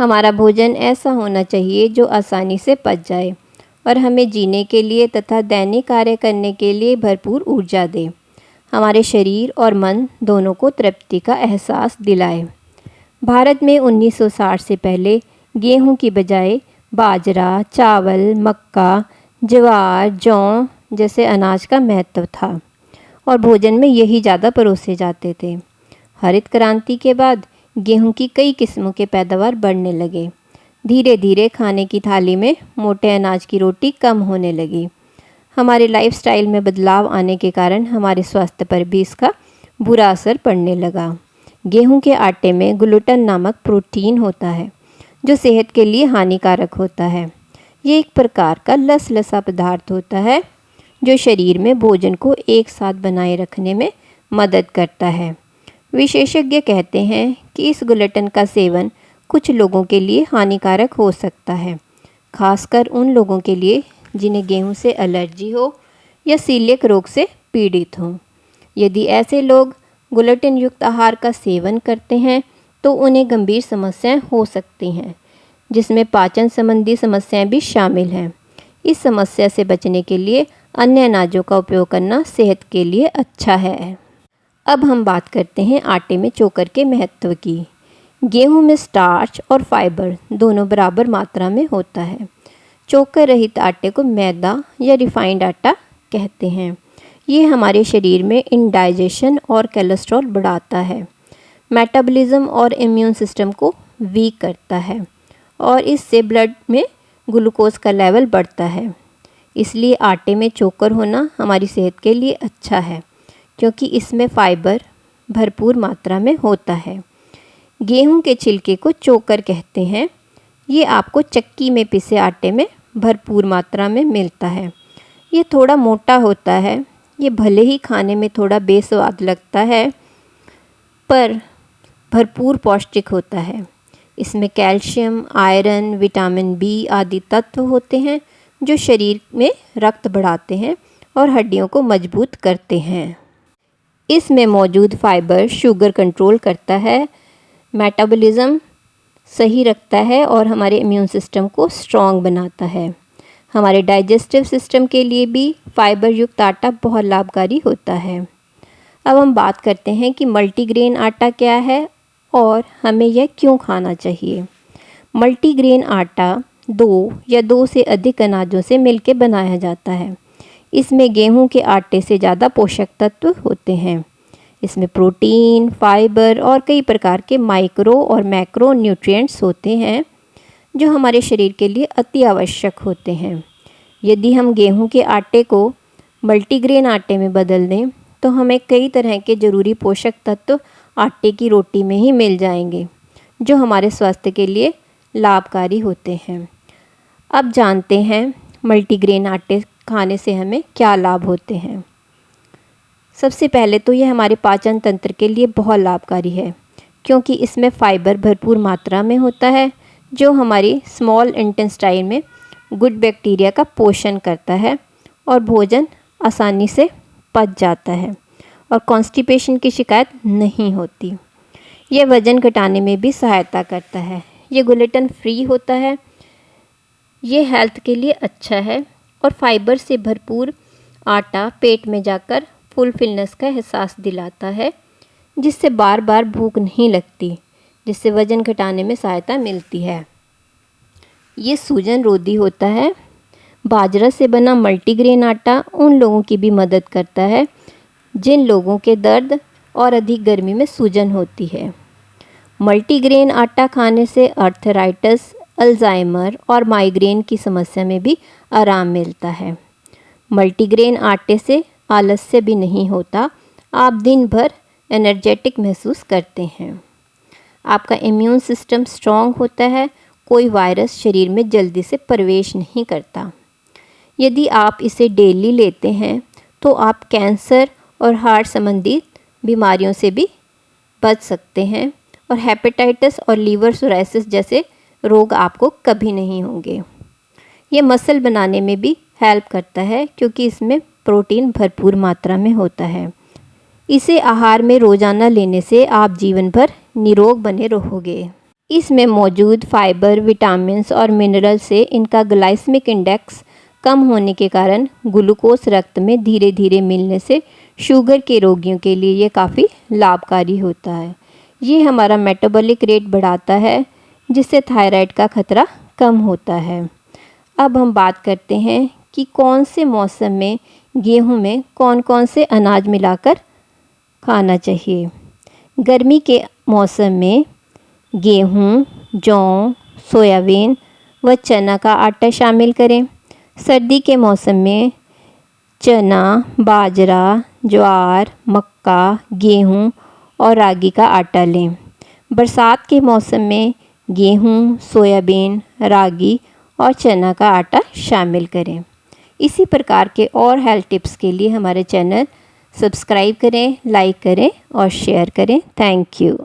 हमारा भोजन ऐसा होना चाहिए जो आसानी से पच जाए और हमें जीने के लिए तथा दैनिक कार्य करने के लिए भरपूर ऊर्जा दे। हमारे शरीर और मन दोनों को तृप्ति का एहसास दिलाए। भारत में 1960 से पहले गेहूं की बजाय बाजरा, चावल, मक्का, ज्वार, जौ जैसे अनाज का महत्व था और भोजन में यही ज़्यादा परोसे जाते थे। हरित क्रांति के बाद गेहूं की कई किस्मों के पैदावार बढ़ने लगे। धीरे धीरे खाने की थाली में मोटे अनाज की रोटी कम होने लगी। हमारे लाइफस्टाइल में बदलाव आने के कारण हमारे स्वास्थ्य पर भी इसका बुरा असर पड़ने लगा। गेहूं के आटे में ग्लूटेन नामक प्रोटीन होता है जो सेहत के लिए हानिकारक होता है। ये एक प्रकार का लसलसा पदार्थ होता है जो शरीर में भोजन को एक साथ बनाए रखने में मदद करता है। विशेषज्ञ कहते हैं कि इस ग्लूटेन का सेवन कुछ लोगों के लिए हानिकारक हो सकता है, खासकर उन लोगों के लिए जिन्हें गेहूं से एलर्जी हो या सीलियक रोग से पीड़ित हों। यदि ऐसे लोग ग्लूटेन युक्त आहार का सेवन करते हैं तो उन्हें गंभीर समस्याएं हो सकती हैं, जिसमें पाचन संबंधी समस्याएं भी शामिल हैं। इस समस्या से बचने के लिए अन्य अनाजों का उपयोग करना सेहत के लिए अच्छा है। अब हम बात करते हैं आटे में चोकर के महत्व की। गेहूं में स्टार्च और फाइबर दोनों बराबर मात्रा में होता है। चोकर रहित आटे को मैदा या रिफाइंड आटा कहते हैं। ये हमारे शरीर में इंडाइजेशन और कोलेस्ट्रॉल बढ़ाता है, मेटाबॉलिज्म और इम्यून सिस्टम को वीक करता है और इससे ब्लड में ग्लूकोज का लेवल बढ़ता है। इसलिए आटे में चोकर होना हमारी सेहत के लिए अच्छा है क्योंकि इसमें फाइबर भरपूर मात्रा में होता है। गेहूं के छिलके को चोकर कहते हैं। ये आपको चक्की में पिसे आटे में भरपूर मात्रा में मिलता है। ये थोड़ा मोटा होता है। ये भले ही खाने में थोड़ा बेस्वाद लगता है पर भरपूर पौष्टिक होता है। इसमें कैल्शियम, आयरन, विटामिन बी आदि तत्व होते हैं जो शरीर में रक्त बढ़ाते हैं और हड्डियों को मजबूत करते हैं। इसमें मौजूद फाइबर शुगर कंट्रोल करता है, मेटाबॉलिज्म सही रखता है और हमारे इम्यून सिस्टम को स्ट्रॉन्ग बनाता है। हमारे डाइजेस्टिव सिस्टम के लिए भी फाइबर युक्त आटा बहुत लाभकारी होता है। अब हम बात करते हैं कि मल्टीग्रेन आटा क्या है और हमें यह क्यों खाना चाहिए। मल्टीग्रेन आटा 2 या 2 से अधिक अनाजों से मिलकर बनाया जाता है। इसमें गेहूं के आटे से ज़्यादा पोषक तत्व होते हैं। इसमें प्रोटीन, फाइबर और कई प्रकार के माइक्रो और मैक्रो न्यूट्रिएंट्स होते हैं जो हमारे शरीर के लिए अति आवश्यक होते हैं। यदि हम गेहूं के आटे को मल्टीग्रेन आटे में बदल दें तो हमें कई तरह के ज़रूरी पोषक तत्व आटे की रोटी में ही मिल जाएंगे जो हमारे स्वास्थ्य के लिए लाभकारी होते हैं। अब जानते हैं मल्टीग्रेन आटे खाने से हमें क्या लाभ होते हैं। सबसे पहले तो यह हमारे पाचन तंत्र के लिए बहुत लाभकारी है क्योंकि इसमें फाइबर भरपूर मात्रा में होता है जो हमारी स्मॉल इंटेस्टाइन में गुड बैक्टीरिया का पोषण करता है और भोजन आसानी से पच जाता है और कॉन्स्टिपेशन की शिकायत नहीं होती। यह वज़न घटाने में भी सहायता करता है। ये ग्लूटेन फ्री होता है। ये हेल्थ के लिए अच्छा है और फाइबर से भरपूर आटा पेट में जाकर फुलफिलनेस का एहसास दिलाता है जिससे बार बार भूख नहीं लगती, जिससे वज़न घटाने में सहायता मिलती है। ये सूजन रोधी होता है। बाजरा से बना मल्टीग्रेन आटा उन लोगों की भी मदद करता है जिन लोगों के दर्द और अधिक गर्मी में सूजन होती है। मल्टीग्रेन आटा खाने से अर्थराइटिस, अल्जाइमर और माइग्रेन की समस्या में भी आराम मिलता है। मल्टीग्रेन आटे से आलस्य भी नहीं होता। आप दिन भर एनर्जेटिक महसूस करते हैं। आपका इम्यून सिस्टम स्ट्रॉन्ग होता है। कोई वायरस शरीर में जल्दी से प्रवेश नहीं करता। यदि आप इसे डेली लेते हैं तो आप कैंसर और हार्ट संबंधी बीमारियों से भी बच सकते हैं और हेपेटाइटिस और लीवर सोराइसिस जैसे रोग आपको कभी नहीं होंगे। ये मसल बनाने में भी हेल्प करता है क्योंकि इसमें प्रोटीन भरपूर मात्रा में होता है। इसे आहार में रोज़ाना लेने से आप जीवन भर निरोग बने रहोगे। इसमें मौजूद फाइबर, विटामिन्स और मिनरल से इनका ग्लाइसेमिक इंडेक्स कम होने के कारण ग्लूकोज रक्त में धीरे धीरे मिलने से शुगर के रोगियों के लिए ये काफ़ी लाभकारी होता है। ये हमारा मेटाबॉलिक रेट बढ़ाता है, जिससे थायराइड का खतरा कम होता है। अब हम बात करते हैं कि कौन से मौसम में गेहूं में कौन कौन से अनाज मिलाकर खाना चाहिए। गर्मी के मौसम में गेहूं, जौ, सोयाबीन व चना का आटा शामिल करें। सर्दी के मौसम में चना, बाजरा, ज्वार, मक्का, गेहूं और रागी का आटा लें। बरसात के मौसम में गेहूं, सोयाबीन, रागी और चना का आटा शामिल करें। इसी प्रकार के और हेल्थ टिप्स के लिए हमारे चैनल सब्सक्राइब करें, लाइक करें और शेयर करें। Thank you.